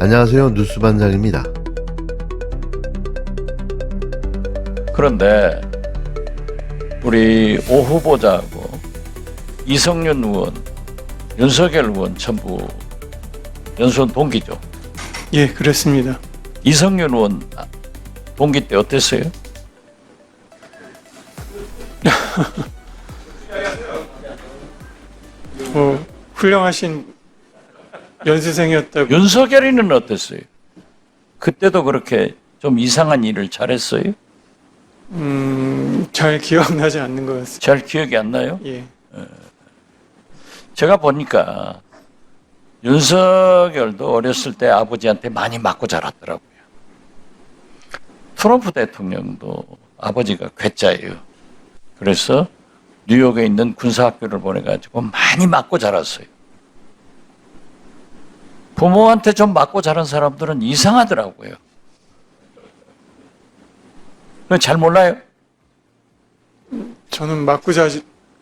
안녕하세요. 뉴스반장입니다. 그런데 우리 오 후보자하고 이성윤 의원, 윤석열 의원 전부 연수원 동기죠. 예, 그렇습니다. 이성윤 의원 동기 때 어땠어요? 훌륭하신 연수생이었다고. 윤석열이는 어땠어요? 그때도 그렇게 좀 이상한 일을 잘했어요? 잘 기억나지 않는 것 같습니다. 잘 기억이 안 나요? 예. 제가 보니까 윤석열도 어렸을 때 아버지한테 많이 맞고 자랐더라고요. 트럼프 대통령도 아버지가 괴짜예요. 그래서 뉴욕에 있는 군사학교를 보내가지고 많이 맞고 자랐어요. 부모한테 좀 맞고 자란 사람들은 이상하더라고요. 잘 몰라요? 저는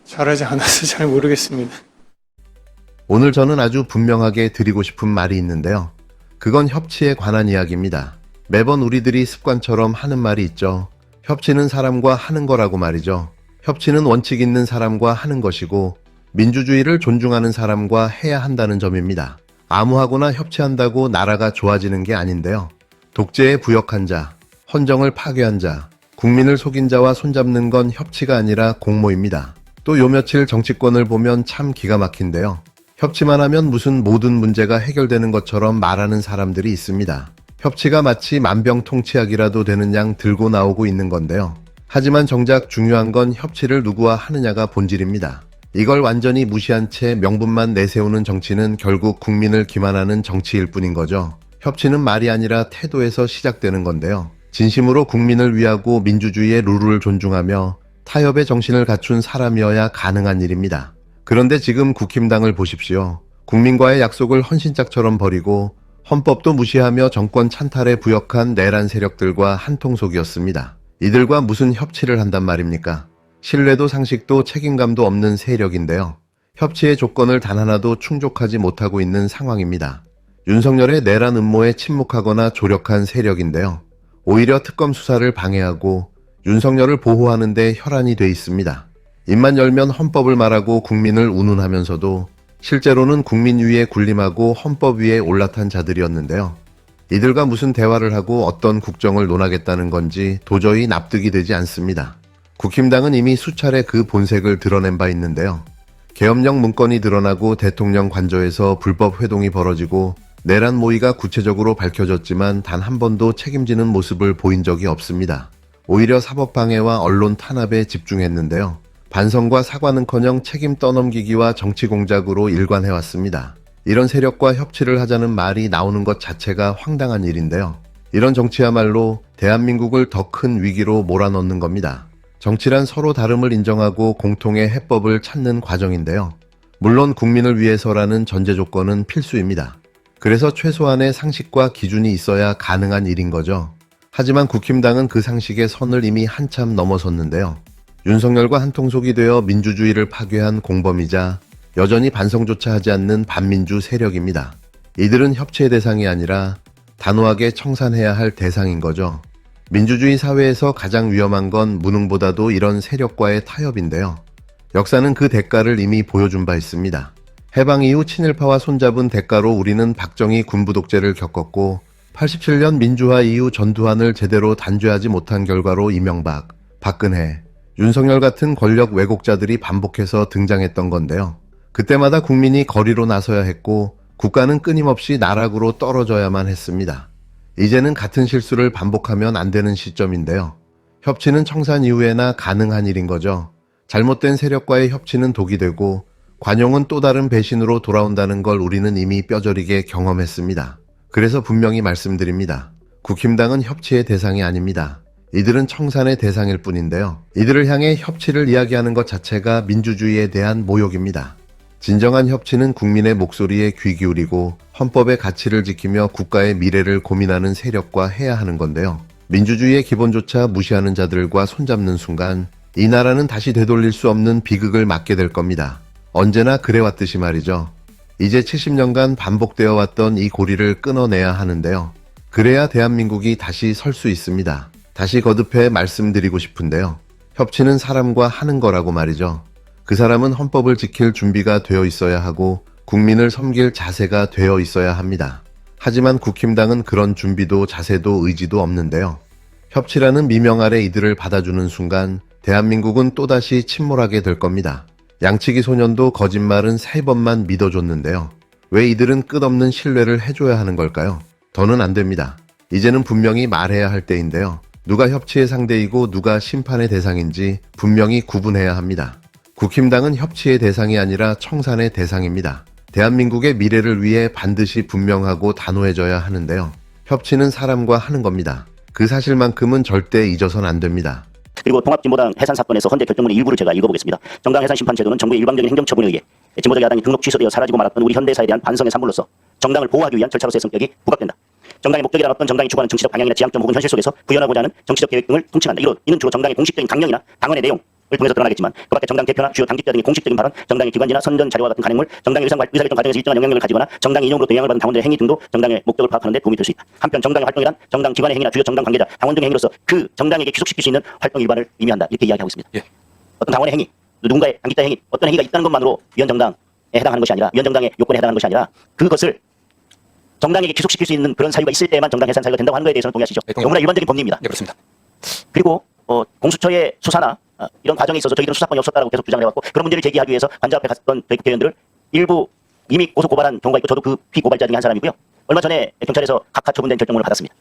잘하지 않아서 잘 모르겠습니다. 오늘 저는 아주 분명하게 드리고 싶은 말이 있는데요. 그건 협치에 관한 이야기입니다. 매번 우리들이 습관처럼 하는 말이 있죠. 협치는 사람과 하는 거라고 말이죠. 협치는 원칙 있는 사람과 하는 것이고 민주주의를 존중하는 사람과 해야 한다는 점입니다. 아무하고나 협치한다고 나라가 좋아지는 게 아닌데요. 독재에 부역한 자, 헌정을 파괴한 자, 국민을 속인 자와 손잡는 건 협치가 아니라 공모입니다. 또 요 며칠 정치권을 보면 참 기가 막힌데요. 협치만 하면 무슨 모든 문제가 해결되는 것처럼 말하는 사람들이 있습니다. 협치가 마치 만병통치약이라도 되는 양 들고 나오고 있는 건데요. 하지만 정작 중요한 건 협치를 누구와 하느냐가 본질입니다. 이걸 완전히 무시한 채 명분만 내세우는 정치는 결국 국민을 기만하는 정치일 뿐인 거죠. 협치는 말이 아니라 태도에서 시작되는 건데요. 진심으로 국민을 위하고 민주주의의 룰을 존중하며 타협의 정신을 갖춘 사람이어야 가능한 일입니다. 그런데 지금 국힘당을 보십시오. 국민과의 약속을 헌신짝처럼 버리고 헌법도 무시하며 정권 찬탈에 부역한 내란 세력들과 한통속이었습니다. 이들과 무슨 협치를 한단 말입니까? 신뢰도 상식도 책임감도 없는 세력인데요. 협치의 조건을 단 하나도 충족하지 못하고 있는 상황입니다. 윤석열의 내란 음모에 침묵하거나 조력한 세력인데요. 오히려 특검 수사를 방해하고 윤석열을 보호하는 데 혈안이 돼 있습니다. 입만 열면 헌법을 말하고 국민을 운운하면서도 실제로는 국민 위에 군림하고 헌법 위에 올라탄 자들이었는데요. 이들과 무슨 대화를 하고 어떤 국정을 논하겠다는 건지 도저히 납득이 되지 않습니다. 국힘당은 이미 수차례 그 본색을 드러낸 바 있는데요. 계엄령 문건이 드러나고 대통령 관저에서 불법 회동이 벌어지고 내란 모의가 구체적으로 밝혀졌지만 단 한 번도 책임지는 모습을 보인 적이 없습니다. 오히려 사법방해와 언론 탄압에 집중했는데요. 반성과 사과는커녕 책임 떠넘기기와 정치 공작으로 일관해왔습니다. 이런 세력과 협치를 하자는 말이 나오는 것 자체가 황당한 일인데요. 이런 정치야말로 대한민국을 더 큰 위기로 몰아넣는 겁니다. 정치란 서로 다름을 인정하고 공통의 해법을 찾는 과정인데요. 물론 국민을 위해서라는 전제 조건은 필수입니다. 그래서 최소한의 상식과 기준이 있어야 가능한 일인 거죠. 하지만 국힘당은 그 상식의 선을 이미 한참 넘어섰는데요. 윤석열과 한통속이 되어 민주주의를 파괴한 공범이자 여전히 반성조차 하지 않는 반민주 세력입니다. 이들은 협치의 대상이 아니라 단호하게 청산해야 할 대상인 거죠. 민주주의 사회에서 가장 위험한 건 무능보다도 이런 세력과의 타협인데요. 역사는 그 대가를 이미 보여준 바 있습니다. 해방 이후 친일파와 손잡은 대가로 우리는 박정희 군부 독재를 겪었고 87년 민주화 이후 전두환을 제대로 단죄하지 못한 결과로 이명박, 박근혜, 윤석열 같은 권력 왜곡자들이 반복해서 등장했던 건데요. 그때마다 국민이 거리로 나서야 했고 국가는 끊임없이 나락으로 떨어져야만 했습니다. 이제는 같은 실수를 반복하면 안 되는 시점인데요. 협치는 청산 이후에나 가능한 일인 거죠. 잘못된 세력과의 협치는 독이 되고 관용은 또 다른 배신으로 돌아온다는 걸 우리는 이미 뼈저리게 경험했습니다. 그래서 분명히 말씀드립니다. 국힘당은 협치의 대상이 아닙니다. 이들은 청산의 대상일 뿐인데요. 이들을 향해 협치를 이야기하는 것 자체가 민주주의에 대한 모욕입니다. 진정한 협치는 국민의 목소리에 귀 기울이고 헌법의 가치를 지키며 국가의 미래를 고민하는 세력과 해야 하는 건데요. 민주주의의 기본조차 무시하는 자들과 손잡는 순간 이 나라는 다시 되돌릴 수 없는 비극을 맞게 될 겁니다. 언제나 그래왔듯이 말이죠. 이제 70년간 반복되어 왔던 이 고리를 끊어내야 하는데요. 그래야 대한민국이 다시 설 수 있습니다. 다시 거듭해 말씀드리고 싶은데요. 협치는 사람과 하는 거라고 말이죠. 그 사람은 헌법을 지킬 준비가 되어 있어야 하고 국민을 섬길 자세가 되어 있어야 합니다. 하지만 국힘당은 그런 준비도 자세도 의지도 없는데요. 협치라는 미명 아래 이들을 받아주는 순간 대한민국은 또다시 침몰하게 될 겁니다. 양치기 소년도 거짓말은 3번만 믿어줬는데요. 왜 이들은 끝없는 신뢰를 해줘야 하는 걸까요? 더는 안 됩니다. 이제는 분명히 말해야 할 때인데요. 누가 협치의 상대이고 누가 심판의 대상인지 분명히 구분해야 합니다. 국힘당은 협치의 대상이 아니라 청산의 대상입니다. 대한민국의 미래를 위해 반드시 분명하고 단호해져야 하는데요. 협치는 사람과 하는 겁니다. 그 사실만큼은 절대 잊어선 안 됩니다. 그리고 통합진보당 해산 사건에서 헌재 결정문의 일부를 제가 읽어보겠습니다. 정당 해산 심판 제도는 정부의 일방적인 행정처분에 의해 진보적 야당이 등록 취소되어 사라지고 말았던 우리 현대사에 대한 반성의 산물로서 정당을 보호하기 위한 절차로서의 성격이 부각된다. 정당의 목적이란 어떤 정당이 추구하는 정치적 방향이나 지향점 혹은 현실 속에서 구현하고자 하는 정치적 계획 등을 통칭한다. 이는 주로 정당의 공식적인 강령이나 당원의 내용을 통해서 드러나겠지만 그 밖에 정당 대표나 주요 당직자 등의 공식적인 발언, 정당의 기관지나 선전 자료와 같은 간행물, 정당의 의사결정 과정에서 일정한 영향력을 가지거나 정당의 인용으로 영향을 받은 당원들의 행위 등도 정당의 목적을 파악하는 데 도움이 될 수 있다. 한편 정당의 활동이란 정당 기관의 행위나 주요 정당 관계자, 당원 등의 행위로서 그 정당에게 귀속시킬 수 있는 활동 일반을 의미한다. 이렇게 이야기하고 있습니다. 예. 어떤 당원의 행위, 누군가의 당직자의 행위, 어떤 행위가 있다는 것만으로 위헌정당에 해당하는 것이 아니라 위헌정당의 요건에 해당하는 것이 아니라 그것을 정당에게 귀속시킬 수 있는 그런 사유가 있을 때만 정당 해산 사유가 된다고 하는 것에 대해서는 동의하시죠? 너무나 일반적인 법리입니다. 네, 그렇습니다. 그리고 공수처의 수사나 이런 과정에 있어서 저희들은 수사권이 없었다라고 계속 주장을 해왔고 그런 문제를 제기하기 위해서 관저 앞에 갔던 저희 국회의원들을 일부 이미 고소 고발한 경우가 있고 저도 그 피고발자 중에 한 사람이고요. 얼마 전에 경찰에서 각하 처분된 결정문을 받았습니다.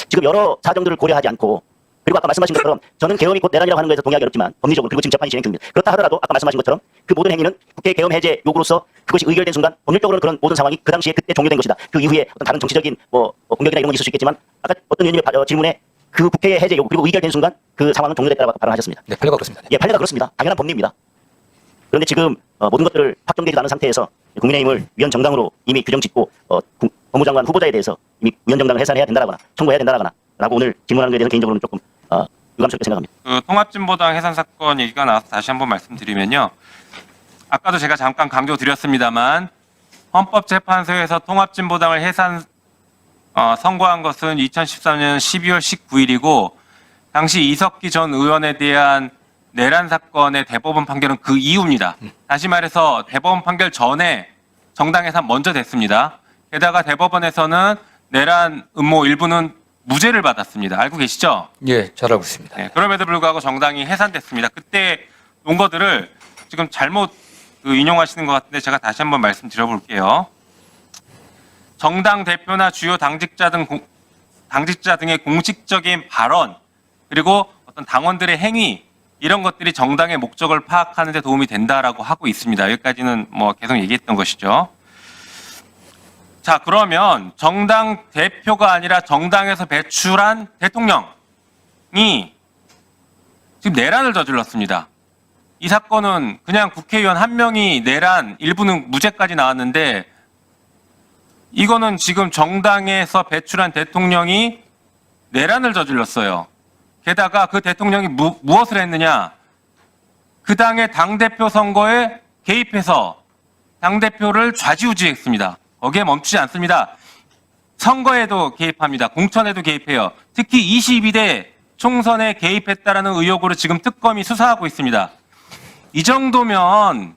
지금 여러 사정들을 고려하지 않고 그리고 아까 말씀하신 것처럼 저는 계엄이 곧 내란이라고 하는 것에서 동의하기 어렵지만 법리적으로 그리고 지금 재판이 진행 중입니다. 그렇다 하더라도 아까 말씀하신 것처럼 그 모든 행위는 국회 계엄 해제 요구로서 그것이 의결된 순간 법률적으로는 그런 모든 상황이 그 당시에 그때 종료된 것이다. 그 이후에 어떤 다른 정치적인 공격이나 이런 건 있을 수 있겠지만 아까 어떤 의원님의 질문에 그 국회의 해제 요구 그리고 의결된 순간 그 상황은 종료됐다고 발언하셨습니다. 네, 판례가 그렇습니다. 네. 예, 판례가 그렇습니다. 당연한 법리입니다. 그런데 지금 모든 것들을 확정되지 않은 상태에서 국민의힘을 위헌정당으로 이미 규정짓고 법무장관 후보자에 대해서 이미 위헌정당을 해산해야 된다라거나 청구해야 된다라거나 라고 오늘 질문하는 것에 대해서는 개인적으로는 조금 유감스럽게 생각합니다. 그 통합진보당 해산 사건 얘기가 나와서 다시 한번 말씀드리면요. 아까도 제가 잠깐 강조드렸습니다만 헌법재판소에서 통합진보당을 해산 선고한 것은 2013년 12월 19일이고 당시 이석기 전 의원에 대한 내란 사건의 대법원 판결은 그 이후입니다. 다시 말해서 대법원 판결 전에 정당 해산 먼저 됐습니다. 게다가 대법원에서는 내란 음모 일부는 무죄를 받았습니다. 알고 계시죠? 예, 잘 알고 있습니다. 네, 그럼에도 불구하고 정당이 해산됐습니다. 그때 논거들을 지금 잘못 인용하시는 것 같은데 제가 다시 한번 말씀드려볼게요. 정당 대표나 주요 당직자 등의 공식적인 발언 그리고 어떤 당원들의 행위 이런 것들이 정당의 목적을 파악하는 데 도움이 된다라고 하고 있습니다. 여기까지는 뭐 계속 얘기했던 것이죠. 자, 그러면 정당 대표가 아니라 정당에서 배출한 대통령이 지금 내란을 저질렀습니다. 이 사건은 그냥 국회의원 한 명이 내란, 일부는 무죄까지 나왔는데 이거는 지금 정당에서 배출한 대통령이 내란을 저질렀어요. 게다가 그 대통령이 무엇을 했느냐? 그 당의 당대표 선거에 개입해서 당대표를 좌지우지했습니다. 거기에 멈추지 않습니다. 선거에도 개입합니다. 공천에도 개입해요. 특히 22대 총선에 개입했다라는 의혹으로 지금 특검이 수사하고 있습니다. 이 정도면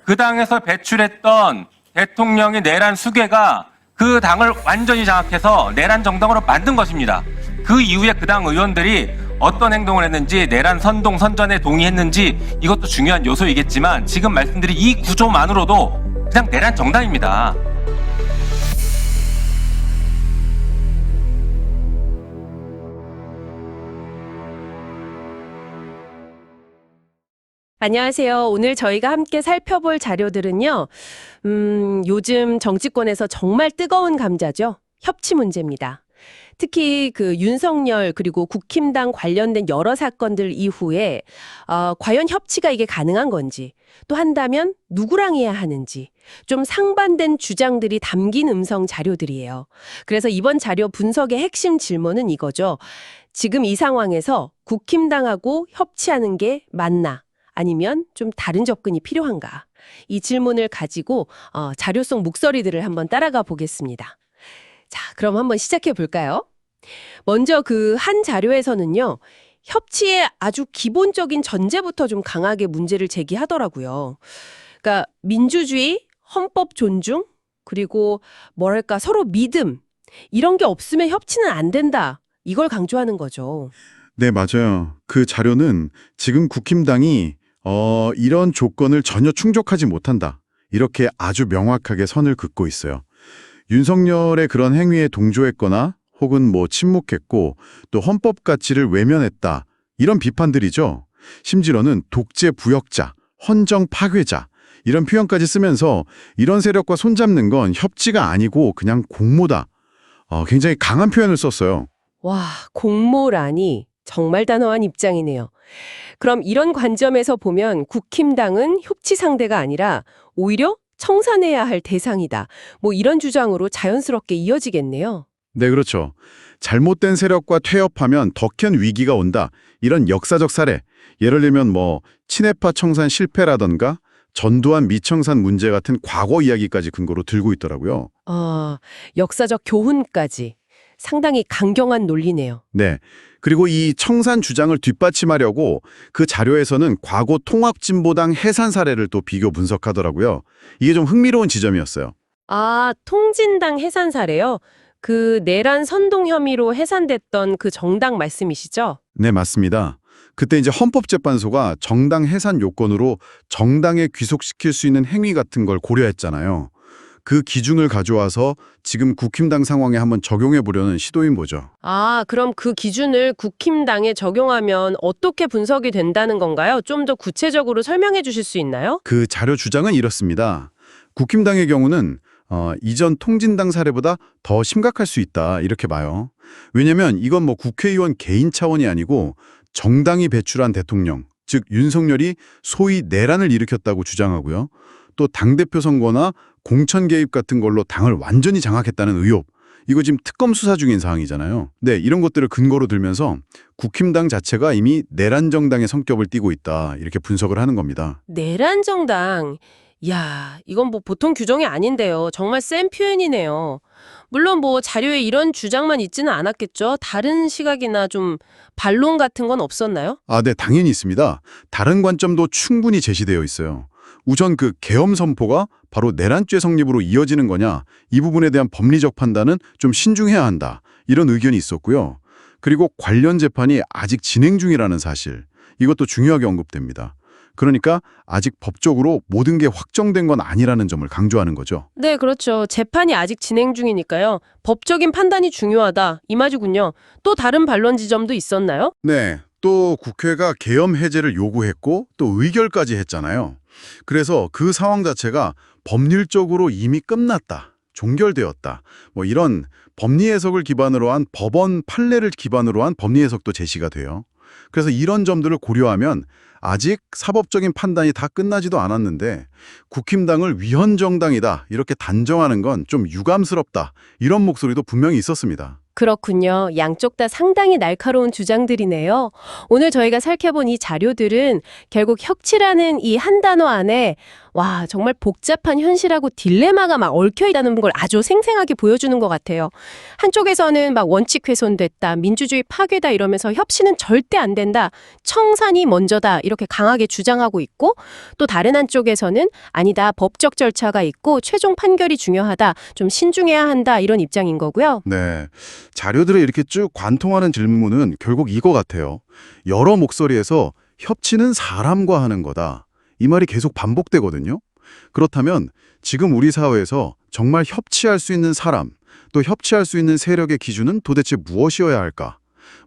그 당에서 배출했던 대통령의 내란 수괴가 그 당을 완전히 장악해서 내란 정당으로 만든 것입니다. 그 이후에 그 당 의원들이 어떤 행동을 했는지 내란 선동 선전에 동의했는지 이것도 중요한 요소이겠지만 지금 말씀드린 이 구조만으로도 그냥 내란 정당입니다. 안녕하세요. 오늘 저희가 함께 살펴볼 자료들은요. 요즘 정치권에서 정말 뜨거운 감자죠. 협치 문제입니다. 특히 그 윤석열 그리고 국힘당 관련된 여러 사건들 이후에 과연 협치가 이게 가능한 건지 또 한다면 누구랑 해야 하는지 좀 상반된 주장들이 담긴 음성 자료들이에요. 그래서 이번 자료 분석의 핵심 질문은 이거죠. 지금 이 상황에서 국힘당하고 협치하는 게 맞나? 아니면 좀 다른 접근이 필요한가? 이 질문을 가지고 자료성 목소리들을 한번 따라가 보겠습니다. 자, 그럼 한번 시작해 볼까요? 먼저 그 한 자료에서는요. 협치의 아주 기본적인 전제부터 좀 강하게 문제를 제기하더라고요. 그러니까 민주주의, 헌법 존중, 그리고 뭐랄까 서로 믿음 이런 게 없으면 협치는 안 된다. 이걸 강조하는 거죠. 네, 맞아요. 그 자료는 지금 국힘당이 이런 조건을 전혀 충족하지 못한다. 이렇게 아주 명확하게 선을 긋고 있어요. 윤석열의 그런 행위에 동조했거나 혹은 뭐 침묵했고 또 헌법 가치를 외면했다. 이런 비판들이죠. 심지어는 독재 부역자, 헌정 파괴자 이런 표현까지 쓰면서 이런 세력과 손잡는 건 협치가 아니고 그냥 공모다. 굉장히 강한 표현을 썼어요. 와, 공모라니 정말 단호한 입장이네요. 그럼 이런 관점에서 보면 국힘당은 협치 상대가 아니라 오히려 청산해야 할 대상이다. 뭐 이런 주장으로 자연스럽게 이어지겠네요. 네, 그렇죠. 잘못된 세력과 퇴협하면 더 큰 위기가 온다. 이런 역사적 사례. 예를 들면 뭐 친해파 청산 실패라던가 전두환 미청산 문제 같은 과거 이야기까지 근거로 들고 있더라고요. 역사적 교훈까지 상당히 강경한 논리네요. 네. 그리고 이 청산 주장을 뒷받침하려고 그 자료에서는 과거 통합진보당 해산 사례를 또 비교 분석하더라고요. 이게 좀 흥미로운 지점이었어요. 통진당 해산 사례요? 그 내란 선동 혐의로 해산됐던 그 정당 말씀이시죠? 네, 맞습니다. 그때 이제 헌법재판소가 정당 해산 요건으로 정당에 귀속시킬 수 있는 행위 같은 걸 고려했잖아요. 그 기준을 가져와서 지금 국힘당 상황에 한번 적용해 보려는 시도인 거죠. 그럼 그 기준을 국힘당에 적용하면 어떻게 분석이 된다는 건가요? 좀 더 구체적으로 설명해 주실 수 있나요? 그 자료 주장은 이렇습니다. 국힘당의 경우는 이전 통진당 사례보다 더 심각할 수 있다 이렇게 봐요. 왜냐면 이건 뭐 국회의원 개인 차원이 아니고 정당이 배출한 대통령, 즉 윤석열이 소위 내란을 일으켰다고 주장하고요. 또 당대표 선거나 공천 개입 같은 걸로 당을 완전히 장악했다는 의혹. 이거 지금 특검 수사 중인 상황이잖아요. 네, 이런 것들을 근거로 들면서 국힘당 자체가 이미 내란 정당의 성격을 띠고 있다. 이렇게 분석을 하는 겁니다. 내란 정당. 이야, 이건 뭐 보통 규정이 아닌데요. 정말 센 표현이네요. 물론 뭐 자료에 이런 주장만 있지는 않았겠죠. 다른 시각이나 좀 반론 같은 건 없었나요? 네, 당연히 있습니다. 다른 관점도 충분히 제시되어 있어요. 우선 그 계엄 선포가 바로 내란죄 성립으로 이어지는 거냐, 이 부분에 대한 법리적 판단은 좀 신중해야 한다. 이런 의견이 있었고요. 그리고 관련 재판이 아직 진행 중이라는 사실, 이것도 중요하게 언급됩니다. 그러니까 아직 법적으로 모든 게 확정된 건 아니라는 점을 강조하는 거죠. 네, 그렇죠. 재판이 아직 진행 중이니까요. 법적인 판단이 중요하다. 이 말이군요. 또 다른 반론 지점도 있었나요? 네, 또 국회가 계엄 해제를 요구했고 또 의결까지 했잖아요. 그래서 그 상황 자체가 법률적으로 이미 끝났다, 종결되었다. 뭐 이런 법리 해석을 기반으로 한 법원 판례를 기반으로 한 법리 해석도 제시가 돼요. 그래서 이런 점들을 고려하면 아직 사법적인 판단이 다 끝나지도 않았는데 국힘당을 위헌정당이다 이렇게 단정하는 건 좀 유감스럽다 이런 목소리도 분명히 있었습니다. 그렇군요. 양쪽 다 상당히 날카로운 주장들이네요. 오늘 저희가 살펴본 이 자료들은 결국 협치라는 이 한 단어 안에 정말 복잡한 현실하고 딜레마가 막 얽혀 있다는 걸 아주 생생하게 보여주는 것 같아요. 한쪽에서는 막 원칙 훼손됐다, 민주주의 파괴다 이러면서 협치는 절대 안 된다, 청산이 먼저다 이렇게 강하게 주장하고 있고, 또 다른 한쪽에서는 아니다, 법적 절차가 있고 최종 판결이 중요하다, 좀 신중해야 한다 이런 입장인 거고요. 네, 자료들을 이렇게 쭉 관통하는 질문은 결국 이거 같아요. 여러 목소리에서 협치는 사람과 하는 거다. 이 말이 계속 반복되거든요. 그렇다면 지금 우리 사회에서 정말 협치할 수 있는 사람, 또 협치할 수 있는 세력의 기준은 도대체 무엇이어야 할까?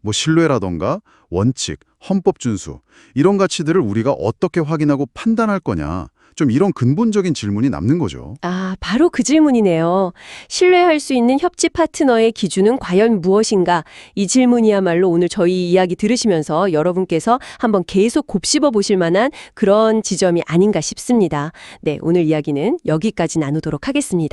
뭐 신뢰라던가 원칙, 헌법 준수 이런 가치들을 우리가 어떻게 확인하고 판단할 거냐? 좀 이런 근본적인 질문이 남는 거죠. 바로 그 질문이네요. 신뢰할 수 있는 협치 파트너의 기준은 과연 무엇인가? 이 질문이야말로 오늘 저희 이야기 들으시면서 여러분께서 한번 계속 곱씹어 보실 만한 그런 지점이 아닌가 싶습니다. 네, 오늘 이야기는 여기까지 나누도록 하겠습니다.